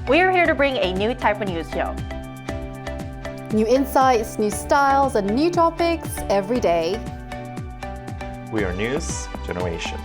We are here to bring a new type of news show. New insights, new styles, and new topics every day. We are News Generation.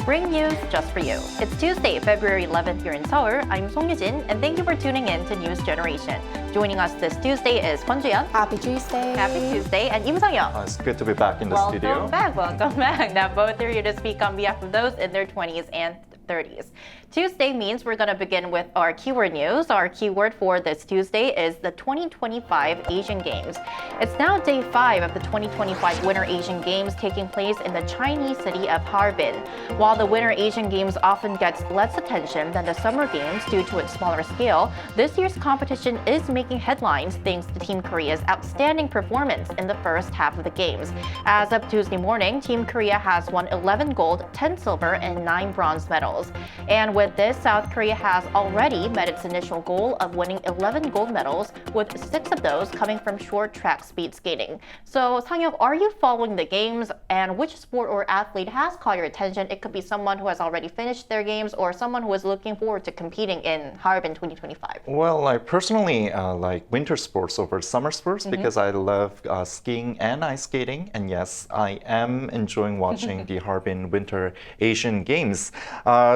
Bring news just for you. It's Tuesday, February 11th here in Seoul. I'm Song Yujin, and thank you for tuning in to News Generation. Joining us this Tuesday is Kwon Juyeon. Happy Tuesday. Happy Tuesday, and Im Sang-yeon. It's good to be back in the studio. Welcome back. Now, both are here to speak on behalf of those in their 20s and 30s. Tuesday means we're going to begin with our keyword news. Our keyword for this Tuesday is the 2025 Asian Games. It's now day 5 of the 2025 Winter Asian Games taking place in the Chinese city of Harbin. While the Winter Asian Games often gets less attention than the Summer Games due to its smaller scale, this year's competition is making headlines thanks to Team Korea's outstanding performance in the first half of the Games. As of Tuesday morning, Team Korea has won 11 gold, 10 silver, and 9 bronze medals. And with this, South Korea has already met its initial goal of winning 11 gold medals, with 6 of those coming from short track speed skating. So, Sang-yeok, are you following the Games, and which sport or athlete has caught your attention? It could be someone who has already finished their Games or someone who is looking forward to competing in Harbin 2025. Well, I personally like winter sports over summer sports because I love skiing and ice skating. And yes, I am enjoying watching the Harbin Winter Asian Games.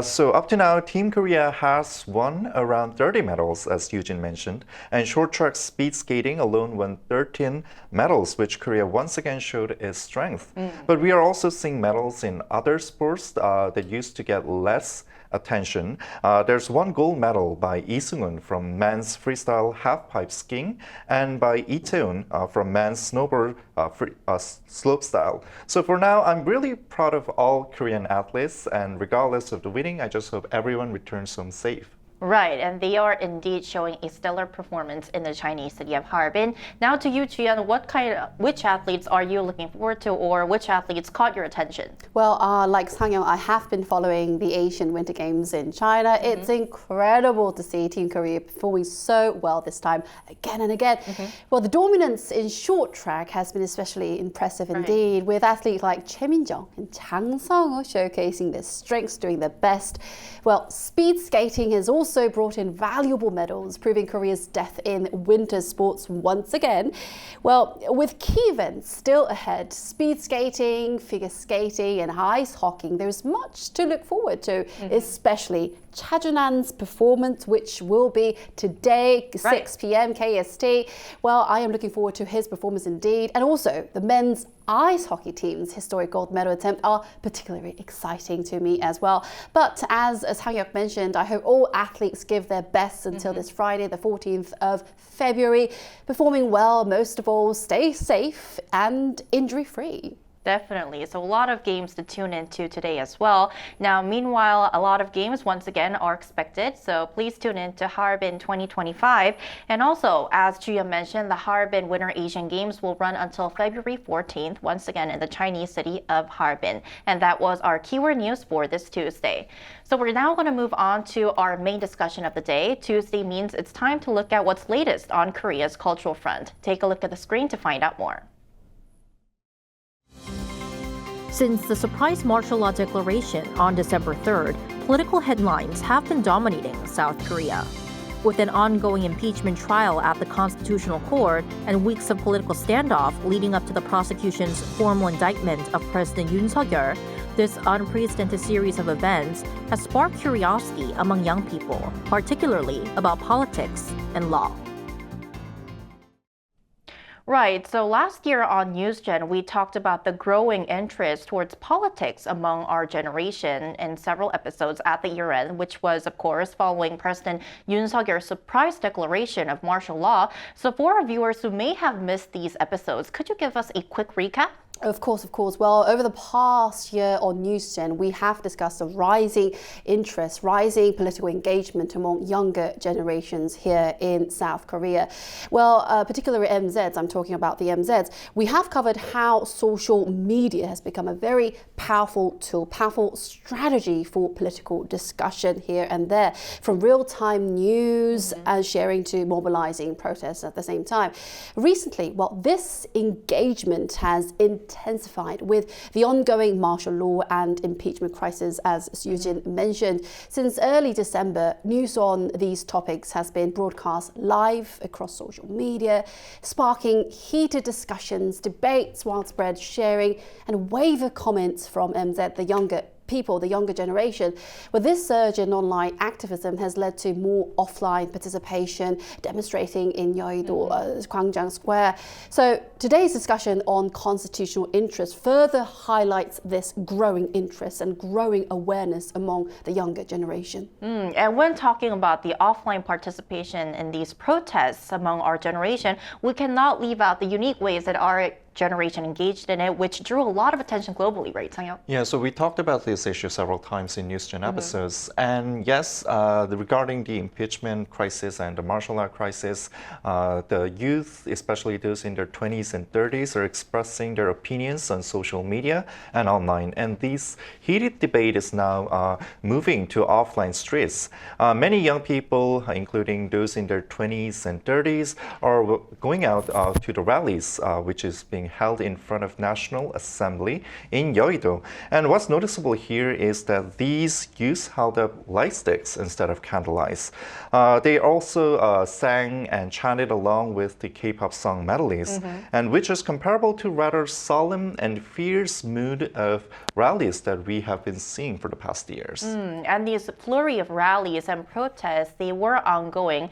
So up to now, Team Korea has won around 30 medals, as Eugene mentioned, and short track speed skating alone won 13 medals, which Korea once again showed its strength. But we are also seeing medals in other sports that used to get less attention. There's 1 gold medal by Lee Seung-un from men's freestyle halfpipe skiing and by Lee Tae-un from men's snowboard slopestyle. So for now, I'm really proud of all Korean athletes, and regardless of the winning, I just hope everyone returns home safe. Right, and they are indeed showing a stellar performance in the Chinese city of Harbin. Now to you, Juyeon, which athletes are you looking forward to, or which athletes caught your attention? Well, like Sang-yeon, I have been following the Asian Winter Games in China. It's incredible to see Team Korea performing so well this time, again and again. Well, the dominance in short track has been especially impressive indeed, with athletes like Choi Min-jung and Jang Sung-ho showcasing their strengths, doing their best. Well, speed skating has also brought in valuable medals, proving Korea's depth in winter sports once again. Well, with key events still ahead, speed skating, figure skating, and ice hockey, there's much to look forward to, especially Cha Jun-han's performance, which will be today, 6 p.m. KST. Well, I am looking forward to his performance indeed. And also, the men's ice hockey team's historic gold medal attempt are particularly exciting to me as well. But as Sang-yeok mentioned, I hope all athletes give their best until this Friday, the 14th of February, performing well, most of all, stay safe and injury-free. Definitely. So a lot of games to tune into today as well. Now, meanwhile, a lot of games once again are expected. So please tune in to Harbin 2025. And also, as Juyeon mentioned, the Harbin Winter Asian Games will run until February 14th, once again in the Chinese city of Harbin. And that was our keyword news for this Tuesday. So we're now going to move on to our main discussion of the day. Tuesday means it's time to look at what's latest on Korea's cultural front. Take a look at the screen to find out more. Since the surprise martial law declaration on December 3rd, political headlines have been dominating South Korea. With an ongoing impeachment trial at the Constitutional Court and weeks of political standoff leading up to the prosecution's formal indictment of President Yoon Suk-yeol, this unprecedented series of events has sparked curiosity among young people, particularly about politics and law. Right, so last year on NewsGen, we talked about the growing interest towards politics among our generation in several episodes at the year-end, which was, of course, following President Yoon Suk-yeol's surprise declaration of martial law. So for our viewers who may have missed these episodes, could you give us a quick recap? Of course. Well, over the past year on NewsGen, we have discussed the rising interest, rising political engagement among younger generations here in South Korea. Well, particularly MZs, I'm talking about the MZs. We have covered how social media has become a very powerful tool, powerful strategy for political discussion here and there, from real-time news and sharing to mobilizing protests at the same time. Recently, well, this engagement has intensified intensified with the ongoing martial law and impeachment crisis, as Sujin mentioned. Since early December, news on these topics has been broadcast live across social media, sparking heated discussions, debates, widespread sharing, and wave of comments from MZ, the younger generation. Well, this surge in online activism has led to more offline participation, demonstrating in Yeouido, Gwangjang Square. So today's discussion on constitutional interest further highlights this growing interest and growing awareness among the younger generation. And when talking about the offline participation in these protests among our generation, we cannot leave out the unique ways that our generation engaged in it, which drew a lot of attention globally, right, Sang-yeop? Yeah, so we talked about this issue several times in NewsGen episodes. And yes, regarding the impeachment crisis and the martial law crisis, the youth, especially those in their 20s and 30s, are expressing their opinions on social media and online. And this heated debate is now moving to offline streets. Many young people, including those in their 20s and 30s, are going out to the rallies, which is being held in front of National Assembly in Yeouido. And what's noticeable here is that these youths held up light sticks instead of candlelights. They also sang and chanted along with the K-pop song medleys, and which is comparable to rather solemn and fierce mood of rallies that we have been seeing for the past years. And these flurry of rallies and protests, they were ongoing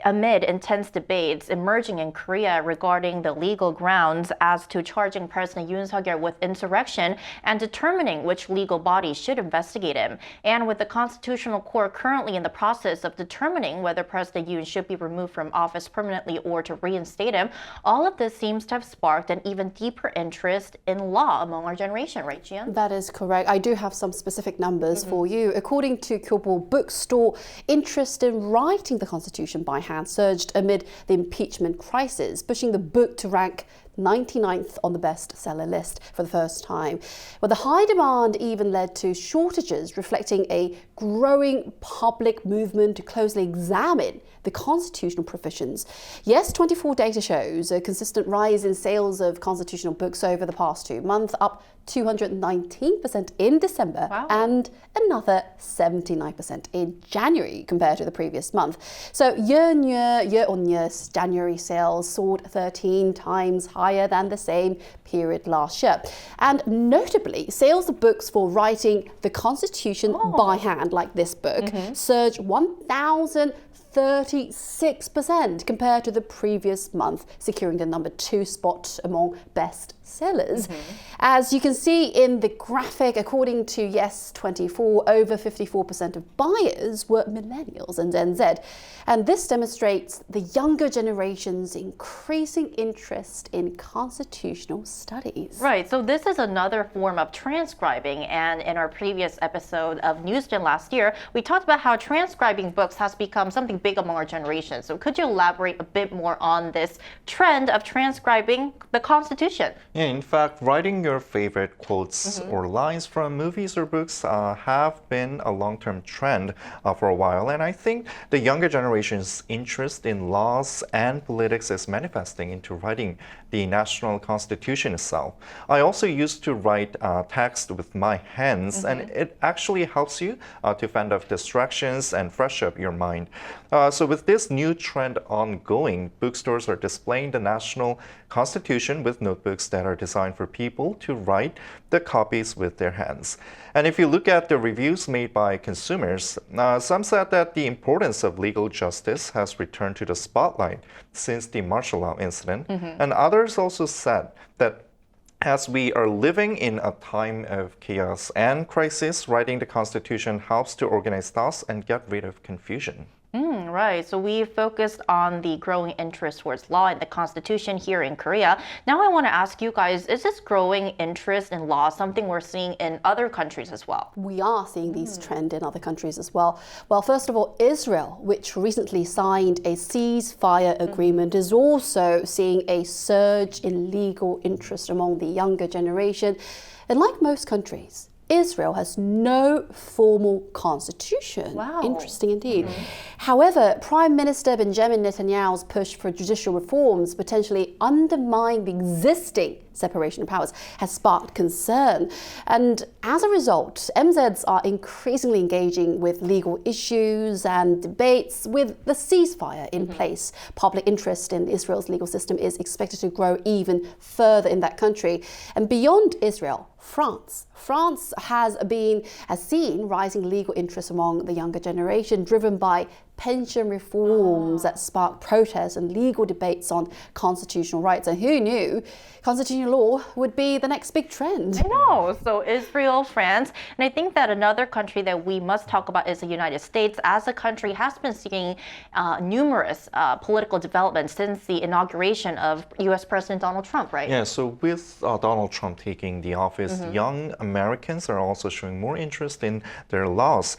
amid intense debates emerging in Korea regarding the legal grounds as to charging President Yoon Suk-yeol with insurrection and determining which legal body should investigate him. And with the Constitutional Court currently in the process of determining whether President Yoon should be removed from office permanently or to reinstate him, all of this seems to have sparked an even deeper interest in law among our generation, right, Jian? That is correct. I do have some specific numbers for you. According to Kyobo Bookstore, interest in writing the Constitution by hand surged amid the impeachment crisis, pushing the book to rank 99th on the bestseller list for the first time. Well, the high demand even led to shortages, reflecting a growing public movement to closely examine the constitutional provisions. Yes, 24 data shows a consistent rise in sales of constitutional books over the past 2 months, up 219% in December and another 79% in January compared to the previous month. So year-on-year January sales soared 13 times higher than the same period last year. And notably, sales of books for writing the Constitution by hand, like this book, surged 1,036% compared to the previous month, securing the number 2 spot among bestsellers. As you can see in the graphic, according to Yes24, over 54% of buyers were millennials and Gen Z. And this demonstrates the younger generation's increasing interest in constitutional studies. Right, so this is another form of transcribing, and in our previous episode of NewsGen last year, we talked about how transcribing books has become something big among our generation. So could you elaborate a bit more on this trend of transcribing the Constitution? Yeah, in fact, writing your favorite quotes or lines from movies or books have been a long-term trend for a while, and I think the younger generation's interest in laws and politics is manifesting into writing the national constitution itself. I also used to write text with my hands, and it actually helps you to fend off distractions and fresh up your mind. So with this new trend ongoing, bookstores are displaying the national constitution with notebooks that are designed for people to write the copies with their hands. And if you look at the reviews made by consumers, some said that the importance of legal justice has returned to the spotlight since the martial law incident. And others also said that as we are living in a time of chaos and crisis, writing the Constitution helps to organize thoughts and get rid of confusion. Right, so we focused on the growing interest towards law and the Constitution here in Korea. Now I want to ask you guys, is this growing interest in law something we're seeing in other countries as well? We are seeing these trends in other countries as well. Well, first of all, Israel, which recently signed a ceasefire agreement, is also seeing a surge in legal interest among the younger generation. And like most countries, Israel has no formal constitution. Wow. Interesting indeed. However, Prime Minister Benjamin Netanyahu's push for judicial reforms potentially undermine the existing separation of powers has sparked concern. And as a result, MZs are increasingly engaging with legal issues and debates with the ceasefire in place. Public interest in Israel's legal system is expected to grow even further in that country. And beyond Israel, France has seen rising legal interest among the younger generation, driven by pension reforms that sparked protests and legal debates on constitutional rights. And who knew constitutional law would be the next big trend? I know. So Israel, France, and I think that another country that we must talk about is the United States, as the country has been seeing numerous political developments since the inauguration of U.S. President Donald Trump, right? Yeah, so with Donald Trump taking the office, young Americans are also showing more interest in their laws.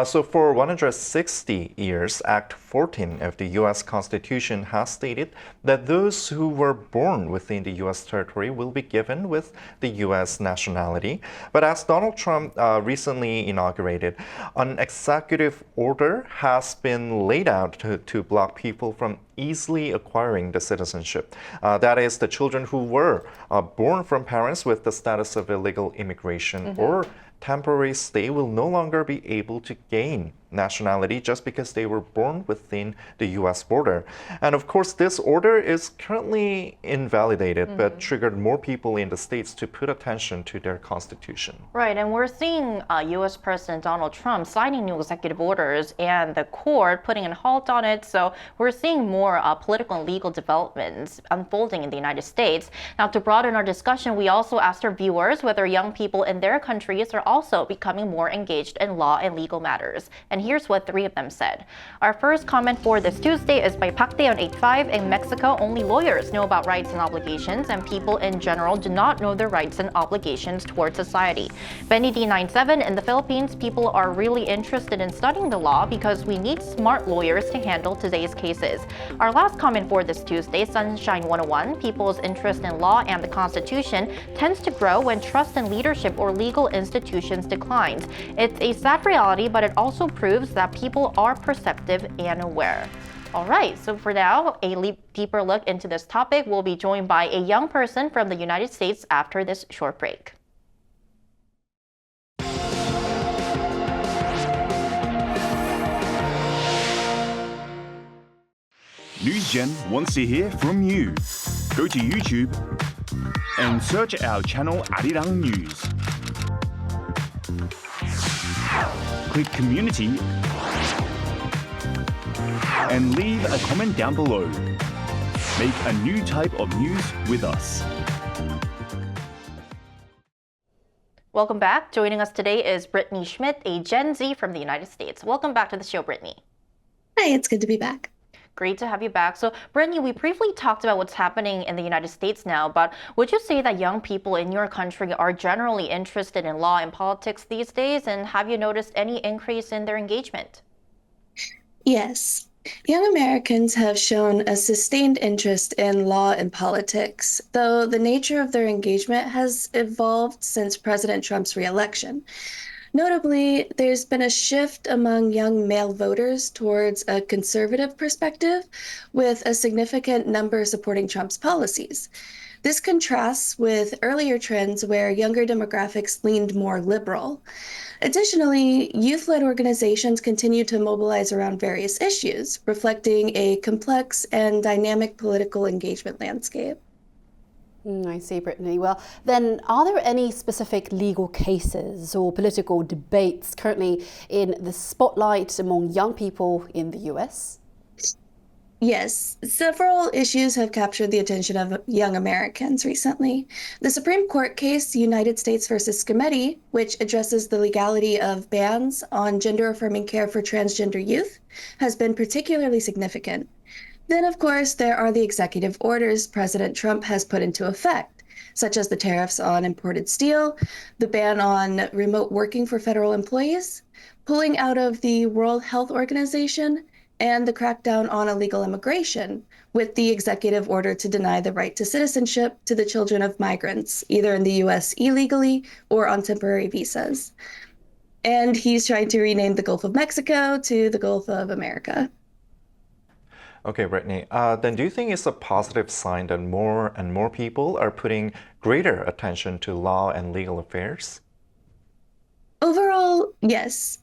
So for 160 years, Act 14 of the U.S. Constitution has stated that those who were born within the U.S. territory will be given with the U.S. nationality. But as Donald Trump recently inaugurated, an executive order has been laid out to block people from easily acquiring the citizenship. That is, the children who were born from parents with the status of illegal immigration or temporary stay will no longer be able to gain nationality just because they were born within the U.S. border. And of course, this order is currently invalidated, but triggered more people in the states to put attention to their constitution. Right, and we're seeing U.S. President Donald Trump signing new executive orders and the court putting a halt on it. So we're seeing more political and legal developments unfolding in the United States. Now, to broaden our discussion, we also asked our viewers whether young people in their countries are also becoming more engaged in law and legal matters. And here's what 3 of them said. Our first comment for this Tuesday is by Pakde on 85. In Mexico, only lawyers know about rights and obligations, and people in general do not know their rights and obligations towards society. Benny D97, in the Philippines, people are really interested in studying the law because we need smart lawyers to handle today's cases. Our last comment for this Tuesday, Sunshine 101, people's interest in law and the Constitution tends to grow when trust in leadership or legal institutions declines. It's a sad reality, but it also proves that people are perceptive and aware. All right, so for now, a deeper look into this topic. We'll be joined by a young person from the United States after this short break. NewsGen wants to hear from you. Go to YouTube and search our channel Arirang.News. Click Community and leave a comment down below. Make a new type of news with us. Welcome back. Joining us today is Brittany Schmidt, a Gen Z from the United States. Welcome back to the show, Brittany. Hi, it's good to be back. Great to have you back. So, Brittany, we briefly talked about what's happening in the United States now, but would you say that young people in your country are generally interested in law and politics these days? And have you noticed any increase in their engagement? Yes. Young Americans have shown a sustained interest in law and politics, though the nature of their engagement has evolved since President Trump's re-election. Notably, there's been a shift among young male voters towards a conservative perspective, with a significant number supporting Trump's policies. This contrasts with earlier trends where younger demographics leaned more liberal. Additionally, youth-led organizations continue to mobilize around various issues, reflecting a complex and dynamic political engagement landscape. I see, Brittany. Well, then, are there any specific legal cases or political debates currently in the spotlight among young people in the US? Yes, several issues have captured the attention of young Americans recently. The Supreme Court case, United States versus Scametti, which addresses the legality of bans on gender-affirming care for transgender youth, has been particularly significant. Then, of course, there are the executive orders President Trump has put into effect, such as the tariffs on imported steel, the ban on remote working for federal employees, pulling out of the World Health Organization, and the crackdown on illegal immigration, with the executive order to deny the right to citizenship to the children of migrants, either in the US illegally or on temporary visas. And he's trying to rename the Gulf of Mexico to the Gulf of America. Okay, Brittany, then do you think it's a positive sign that more and more people are putting greater attention to law and legal affairs? Overall, yes.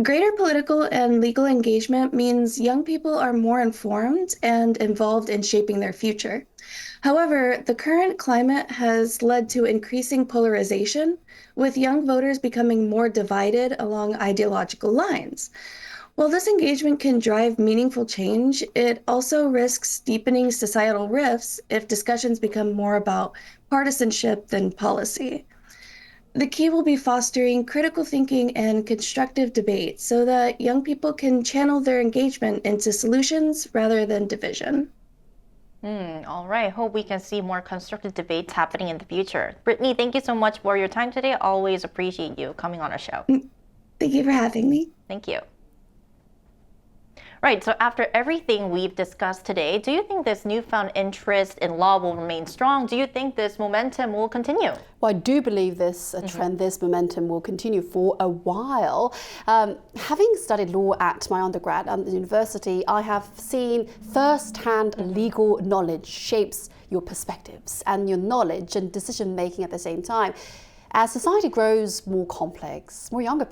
Greater political and legal engagement means young people are more informed and involved in shaping their future. However, the current climate has led to increasing polarization, with young voters becoming more divided along ideological lines. While this engagement can drive meaningful change, it also risks deepening societal rifts if discussions become more about partisanship than policy. The key will be fostering critical thinking and constructive debate so that young people can channel their engagement into solutions rather than division. All right. Hope we can see more constructive debates happening in the future. Brittany, thank you so much for your time today. Always appreciate you coming on our show. Thank you for having me. Thank you. Right, so after everything we've discussed today, do you think this newfound interest in law will remain strong? Do you think this momentum will continue? Well, I do believe this trend, this momentum will continue for a while. Having studied law at my undergrad at the university, I have seen first-hand legal knowledge shapes your perspectives and your knowledge and decision-making at the same time. As society grows more complex, more young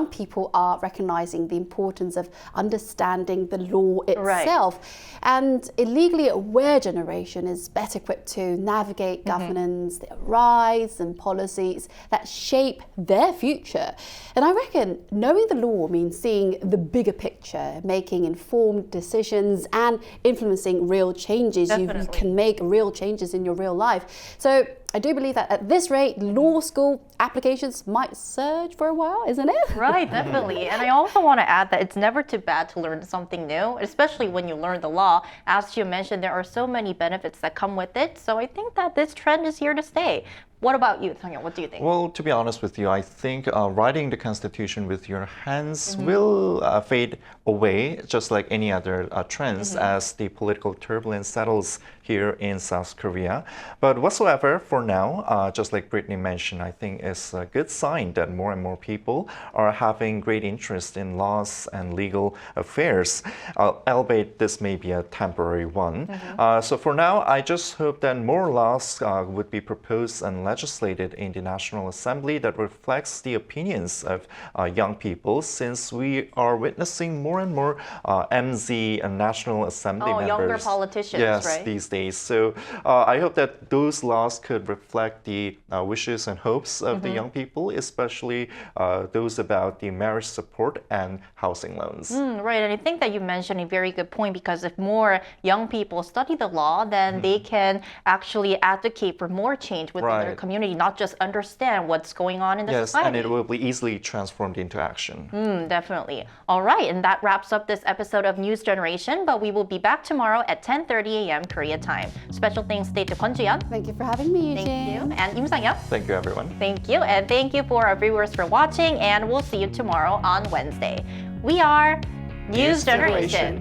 people are recognizing the importance of understanding the law itself. Right. And a legally aware generation is better equipped to navigate governance, their rights and policies that shape their future. And I reckon knowing the law means seeing the bigger picture, making informed decisions and influencing real changes. You can make real changes in your real life. So I do believe that at this rate, law school applications might surge for a while, isn't it? Right, definitely. And I also want to add that it's never too bad to learn something new, especially when you learn the law. As you mentioned, there are so many benefits that come with it. So I think that this trend is here to stay. What about you, Tanya? What do you think? Well, to be honest with you, I think writing the Constitution with your hands will fade away, just like any other trends, as the political turbulence settles here in South Korea. But whatsoever, for now, just like Brittany mentioned, I think it's a good sign that more and more people are having great interest in laws and legal affairs, albeit this may be a temporary one. So for now, I just hope that more laws would be proposed and legislated in the National Assembly that reflects the opinions of young people, since we are witnessing more and more MZ and National Assembly members. Younger politicians, yes, right? These days. So I hope that those laws could reflect the wishes and hopes of the young people, especially those about the marriage support and housing loans. Right, and I think that you mentioned a very good point, because if more young people study the law, then they can actually advocate for more change within their community, not just understand what's going on in the society. Yes, and it will be easily transformed into action. Definitely. All right, and that wraps up this episode of News Generation, but we will be back tomorrow at 10:30 a.m. Korea time. Special thanks to Kwon Ji-yeon. Thank you for having me, Eugene. Thank you. And Im Sang-yeon. Thank you, everyone. Thank you, and thank you for our viewers for watching, and we'll see you tomorrow on Wednesday. We are News Generation.